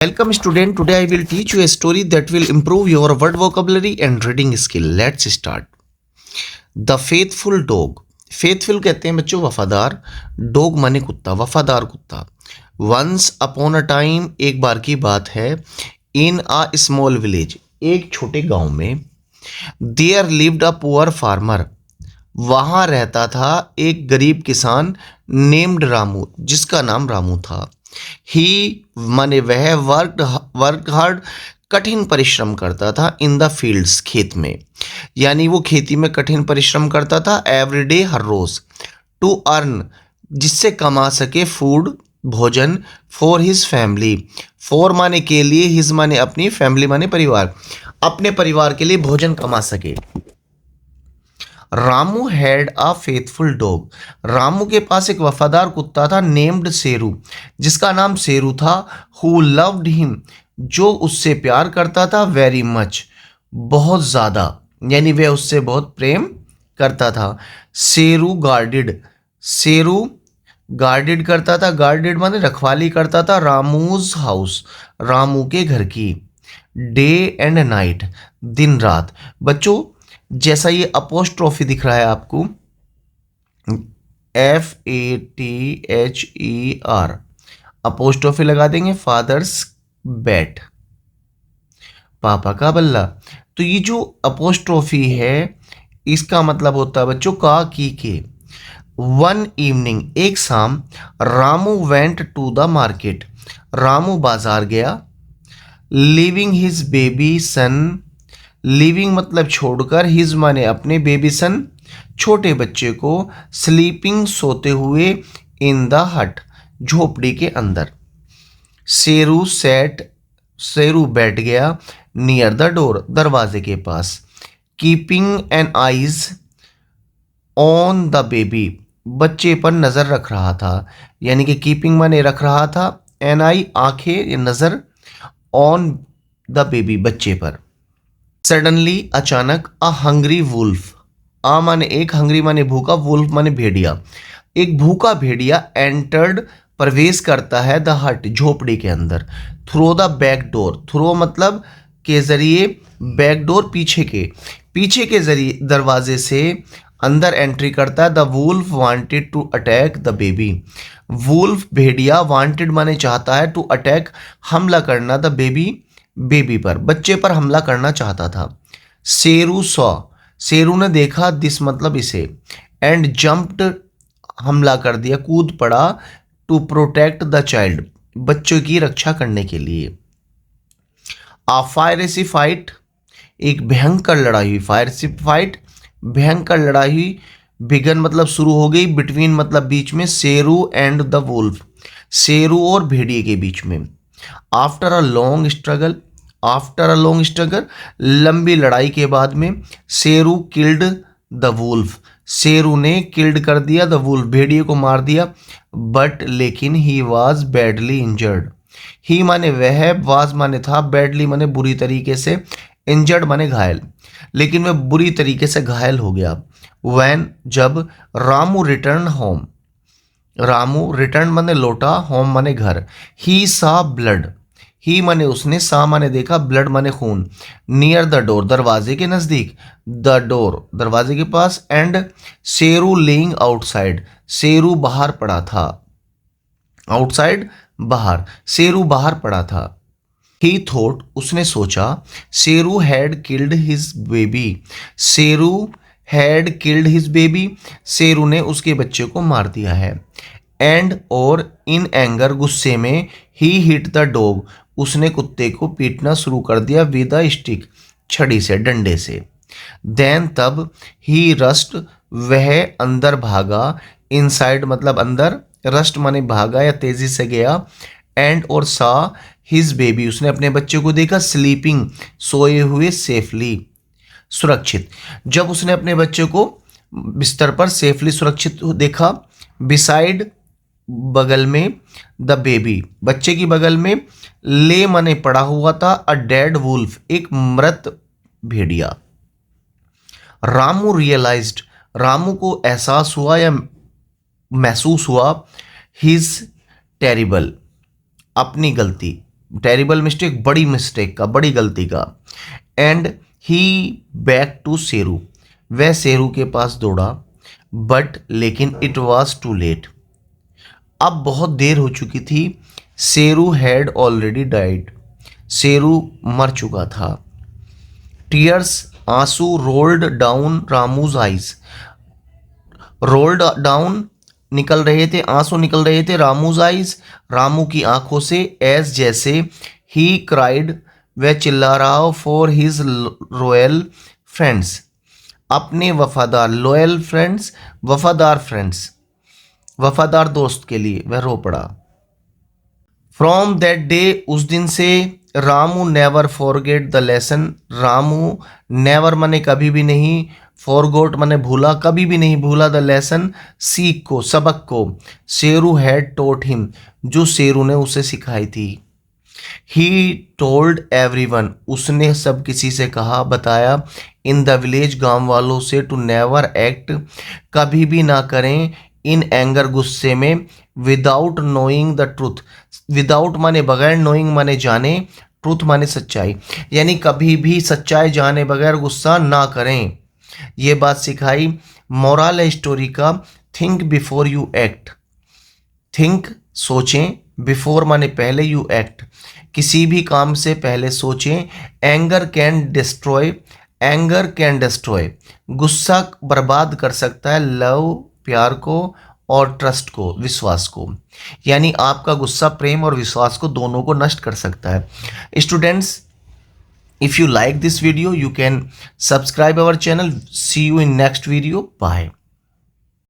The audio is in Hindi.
Welcome student, today I will teach you a story that will improve your word vocabulary and reading skill. Let's start. The faithful dog. Faithful कहते हैं बच्चों वफादार, डॉग माने कुत्ता, वफादार कुत्ता. Once upon a time, एक बार की बात है, in a small village, एक छोटे गांव में, there lived a poor farmer. वहाँ रहता था एक गरीब किसान नेम्ड रामू, जिसका नाम रामू था. ही माने वह वर्क हार्ड, कठिन परिश्रम करता था इन द फील्ड्स, खेत में, यानी वो खेती में कठिन परिश्रम करता था एवरी डे, हर रोज, टू अर्न, जिससे कमा सके, फूड, भोजन, फॉर हिज फैमिली. फॉर माने के लिए, हिज माने अपनी, फैमिली माने परिवार, अपने परिवार के लिए भोजन कमा सके. Ramu had a faithful dog. Ramu के पास एक वफादार कुत्ता था नेम्ड सेरू, जिसका नाम सेरू था. हु लव्ड हिम, जो उससे प्यार करता था. वेरी मच, बहुत ज़्यादा, यानी वह उससे बहुत प्रेम करता था. सेरू गार्डेड करता था. गार्डेड माने रखवाली करता था. रामूज हाउस, रामू के घर की. डे एंड नाइट, दिन रात. बच्चों जैसा ये अपोस्ट्रोफी दिख रहा है आपको, FATHER, अपोस्ट्रोफी लगा देंगे. फादर्स बैट, पापा का बल्ला. तो ये जो अपोस्ट्रोफी है इसका मतलब होता है बच्चों का, की के. वन इवनिंग, एक शाम, Ramu went to the market, Ramu बाजार गया. Leaving his baby son, leaving मतलब छोड़कर, हिज माने अपने, बेबी सन छोटे बच्चे को, स्लीपिंग सोते हुए, इन द हट झोपड़ी के अंदर. सेरू बैठ गया, नियर द डोर दरवाजे के पास. Keeping an eyes on the baby, बच्चे पर नज़र रख रहा था, यानी कि कीपिंग माने रख रहा था, एन आई आंखें या नज़र, ऑन द बेबी बच्चे पर. सडनली अचानक, अ हंग्री वुल्फ, आ माने एक, हंग्री माने भूखा, वुल्फ माने भेड़िया. एक भूखा भेड़िया एंटर्ड प्रवेश करता है, द हट झोपड़ी के अंदर. Through the back door, through मतलब के जरिए, बैक डोर पीछे के जरिए दरवाजे से अंदर एंट्री करता है. The wolf wanted to attack the baby, wolf भेड़िया, वांटेड माने चाहता है, टू अटैक हमला करना, द बेबी पर, बच्चे पर हमला करना चाहता था. सेरू सॉ, सेरू ने देखा, दिस मतलब इसे, एंड जंप्ड हमला कर दिया, कूद पड़ा, टू प्रोटेक्ट द चाइल्ड, बच्चों की रक्षा करने के लिए. आ फायरेसी फाइट, एक भयंकर लड़ाई हुई. फायरेसी फाइट भयंकर लड़ाई हुई. बिगन मतलब शुरू हो गई, बिटवीन मतलब बीच में, Sheru and the wolf, Sheru और भेड़िए के बीच में. आफ्टर अ लॉन्ग स्ट्रगल, लंबी लड़ाई के बाद में, Sheru killed the wolf, Sheru ने किल्ड कर दिया, द वुल्फ भेड़िए को मार दिया. बट लेकिन, ही वॉज बैडली इंजर्ड, ही माने वह, वाज माने था, बैडली माने बुरी तरीके से, इंजर्ड माने घायल, लेकिन वह बुरी तरीके से घायल हो गया. व्हेन जब, Ramu return home, Ramu return माने लौटा, होम माने घर. ही सा ब्लड, ही माने उसने, सा माने देखा, ब्लड माने खून. नियर द डोर, दरवाजे के नजदीक, द डोर दरवाजे के पास. And Sheru laying outside, Sheru बाहर पड़ा था. आउटसाइड बाहर, सेरू बाहर पड़ा था. ही थॉट, उसने सोचा, Seru had killed his baby, Seru had killed his baby, Seru ने उसके बच्चे को मार दिया है. एंड और, इन एंगर, गुस्से में, ही हिट द डॉग, उसने कुत्ते को पीटना शुरू कर दिया, विद अ स्टिक, छड़ी से, डंडे से. देन तब, ही रस्ट, वह अंदर भागा, इनसाइड मतलब अंदर, रस्ट माने भागा या तेजी से गया. एंड और, सा हिज बेबी, उसने अपने बच्चे को देखा, स्लीपिंग सोए हुए, सेफली सुरक्षित. जब उसने अपने बच्चे को बिस्तर पर सेफली सुरक्षित देखा, बिसाइड बगल में, द बेबी बच्चे की बगल में, ले माने पड़ा हुआ था, अ डेड वुल्फ, एक मृत भेड़िया. रामू रियलाइज्ड, रामू को एहसास हुआ या महसूस हुआ, हिज टेरिबल, अपनी गलती, टेरिबल मिस्टेक, बड़ी मिस्टेक का, बड़ी गलती का। And he back to Sheru, वह शेरू के पास दौड़ा, बट लेकिन इट वॉज टू लेट, अब बहुत देर हो चुकी थी। Sheru had already died, Sheru मर चुका था। टीयर्स, आंसू, rolled down Ramu's eyes, rolled down निकल रहे थे, आंसू निकल रहे थे, रामूज आइज रामू की आंखों से, एज जैसे, ही क्राइड वह चिल्ला रहा हो, फॉर हिज रॉयल फ्रेंड्स, अपने वफादार, लॉयल फ्रेंड्स वफादार फ्रेंड्स, वफादार दोस्त के लिए वह रो पड़ा। फ्रॉम दैट डे, उस दिन से, Ramu never forget the lesson, Ramu never माने कभी भी नहीं, फॉरगोट माने भूला, कभी भी नहीं भूला, द लेसन सीख को, सबक को, शेरू हैड टोट हिम, जो शेरू ने उसे सिखाई थी। ही टोल्ड एवरीवन, उसने सब किसी से कहा, बताया, इन द विलेज, गांव वालों से, टू नेवर एक्ट, कभी भी ना करें, इन एंगर, गुस्से में, without knowing the truth, without माने बगैर, नोइंग माने जाने, ट्रूथ माने सच्चाई, यानी कभी भी सच्चाई जाने बगैर गुस्सा ना करें, ये बात सिखाई। मोरल है स्टोरी का, think before you act, think सोचें, बिफोर माने पहले, यू एक्ट किसी भी काम से पहले सोचें। Anger can destroy, anger can destroy, गुस्सा बर्बाद कर सकता है, लव प्यार को, और ट्रस्ट को, विश्वास को, यानी आपका गुस्सा प्रेम और विश्वास को दोनों को नष्ट कर सकता है। Students, if you like this video, you can subscribe our channel. See you in next video. Bye.